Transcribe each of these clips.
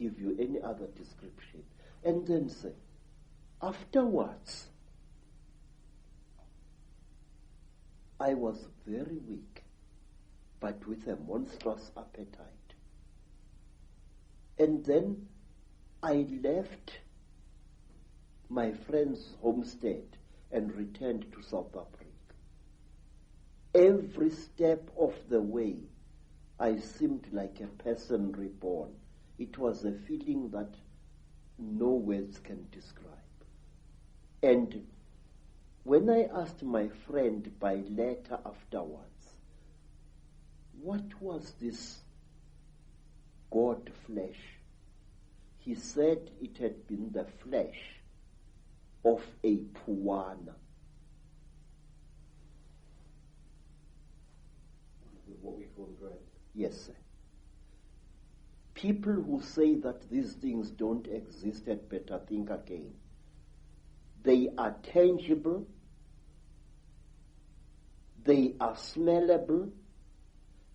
give you any other description. And then say, afterwards, I was very weak, but with a monstrous appetite. And then I left my friend's homestead and returned to South Africa. Every step of the way, I seemed like a person reborn. It was a feeling that no words can describe. And when I asked my friend by letter afterwards, what was this God flesh? He said it had been the flesh of a puana. What we call grace. Yes, sir. People who say that these things don't exist had better think again. They are tangible, they are smellable,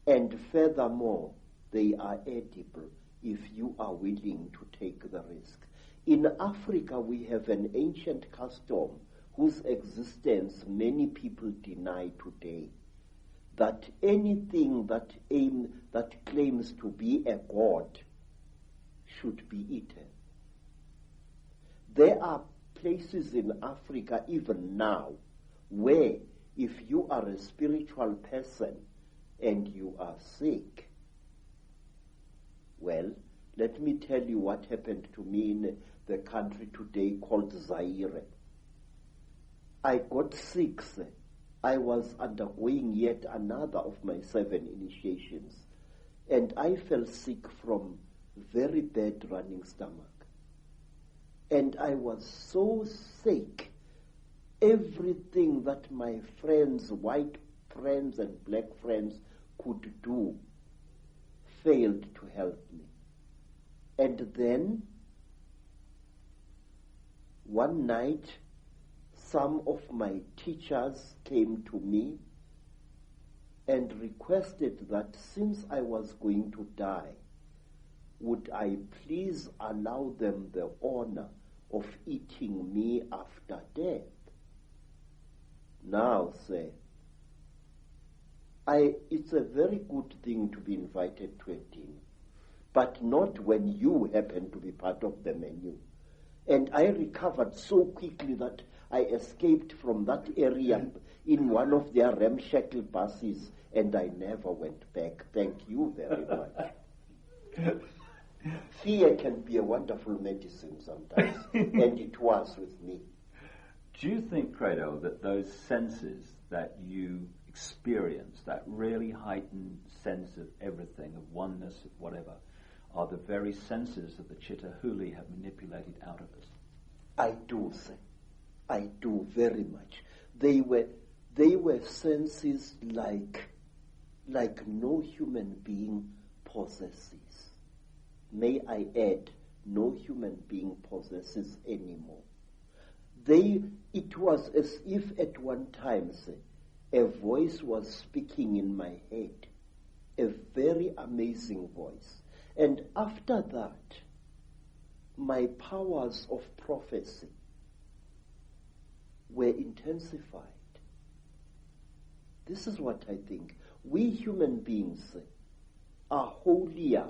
and furthermore, they are edible if you are willing to take the risk. In Africa, we have an ancient custom whose existence many people deny today, that anything that claims to be a god should be eaten. There are places in Africa even now where if you are a spiritual person and you are sick, well, let me tell you what happened to me in the country today called Zaire. I got sick, sir. I was undergoing yet another of my 7 initiations, and I fell sick from very bad running stomach. And I was so sick, everything that my friends, white friends and black friends could do failed to help me. And then, one night, some of my teachers came to me and requested that since I was going to die, would I please allow them the honor of eating me after death? Now, sir, it's a very good thing to be invited to a dinner, but not when you happen to be part of the menu. And I recovered so quickly that I escaped from that area in one of their ramshackle buses, and I never went back. Thank you very much. Fear can be a wonderful medicine sometimes, and it was with me. Do you think, Credo, that those senses that you experience, that really heightened sense of everything, of oneness, of whatever, are the very senses that the Chittahuli have manipulated out of us? I do, sir. I do very much. They were senses like no human being possesses. May I add, no human being possesses anymore. It was as if at one time, sir, a voice was speaking in my head, a very amazing voice. And after that, my powers of prophecy were intensified. This is what I think. We human beings are holier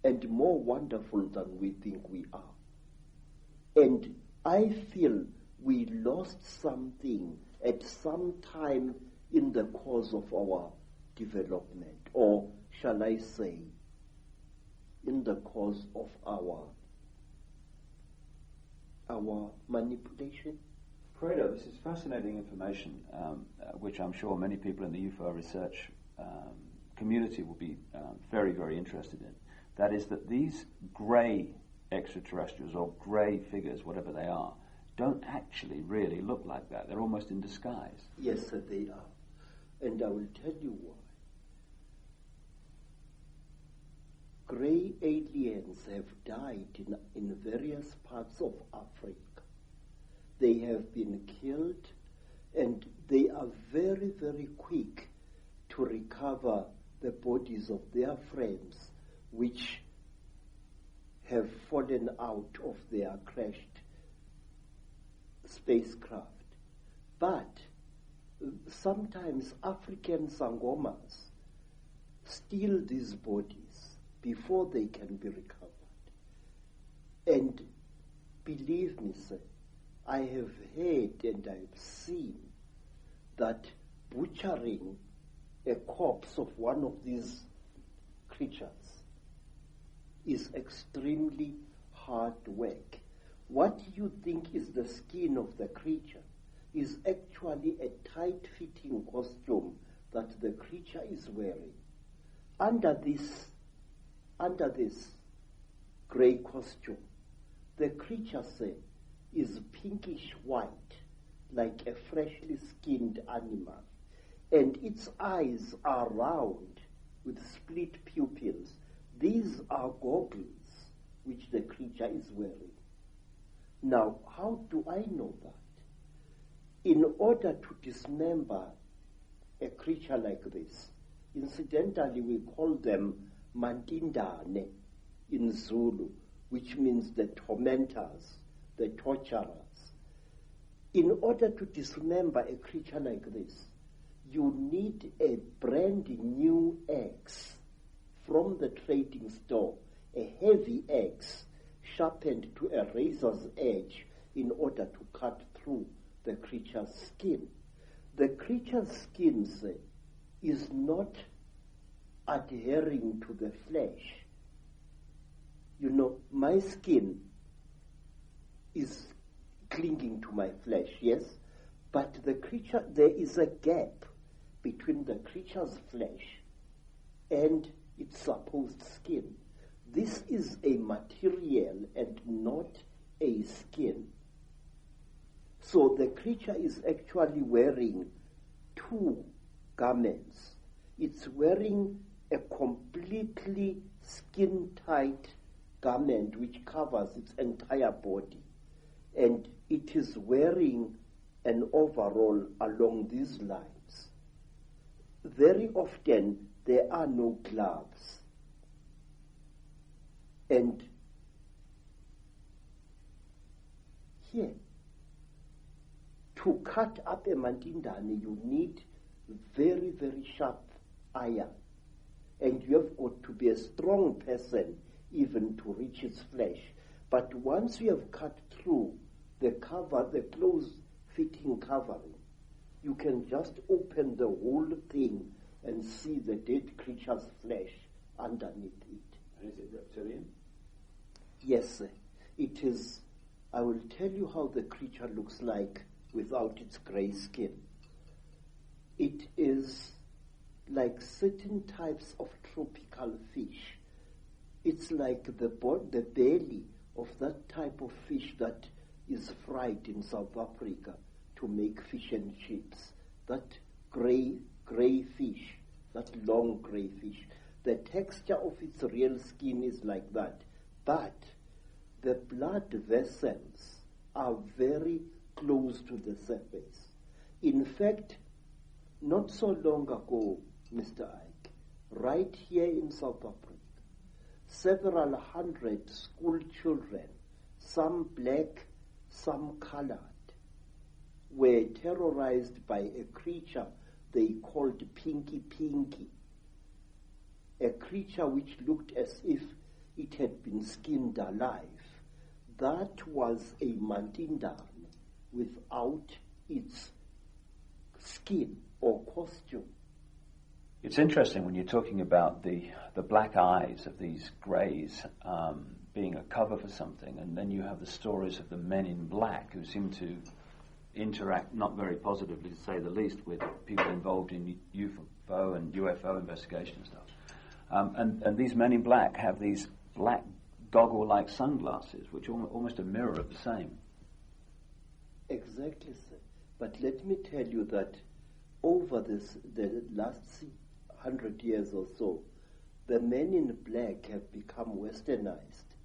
and more wonderful than we think we are. And I feel we lost something at some time in the course of our development, or shall I say, in the course of our manipulation. Credo, this is fascinating information, which I'm sure many people in the UFO research community will be very, very interested in. That is that these grey extraterrestrials, or grey figures, whatever they are, don't actually really look like that. They're almost in disguise. Yes, sir, they are. And I will tell you why. Grey aliens have died in various parts of Africa. They have been killed, and they are very, very quick to recover the bodies of their friends, which have fallen out of their crashed spacecraft. But sometimes African sangomas steal these bodies before they can be recovered. And believe me, sir, I have heard and I've seen that butchering a corpse of one of these creatures is extremely hard work. What you think is the skin of the creature is actually a tight-fitting costume that the creature is wearing. Under this grey costume, the creature, say, is pinkish white, like a freshly skinned animal, and its eyes are round with split pupils. These are goggles which the creature is wearing. Now, how do I know that? In order to dismember a creature like this, incidentally we call them mantindane in Zulu, which means the tormentors, the torturers. In order to dismember a creature like this, you need a brand new axe from the trading store, a heavy axe sharpened to a razor's edge in order to cut through the creature's skin. The creature's skin, say, is not adhering to the flesh. You know, my skin is clinging to my flesh, yes, but the creature, there is a gap between the creature's flesh and its supposed skin. This is a material and not a skin. So the creature is actually wearing two garments. It's wearing a completely skin-tight garment which covers its entire body, and it is wearing an overall along these lines. Very often there are no gloves, and here, to cut up a mantindane, you need very, very sharp iron, and you have got to be a strong person even to reach its flesh. But once you have cut through the cover, the close-fitting covering, you can just open the whole thing and see the dead creature's flesh underneath it. And is it reptilian? Yes, sir. It is. I will tell you how the creature looks like without its grey skin. It is like certain types of tropical fish. It's like the belly of that type of fish that is fried in South Africa to make fish and chips. That grey fish, that long grey fish. The texture of its real skin is like that. But the blood vessels are very close to the surface. In fact, not so long ago, Mr. Icke, right here in South Africa, several hundred school children, some black, some colored, were terrorized by a creature they called Pinky Pinky, a creature which looked as if it had been skinned alive. That was a mantindane without its skin or costume. It's interesting when you're talking about the black eyes of these greys being a cover for something, and then you have the stories of the men in black who seem to interact not very positively, to say the least, with people involved in UFO and UFO investigation and stuff. And these men in black have these black goggle-like sunglasses, which are almost a mirror of the same. Exactly, sir. But let me tell you that over the last 100 years or so, the men in black have become westernized.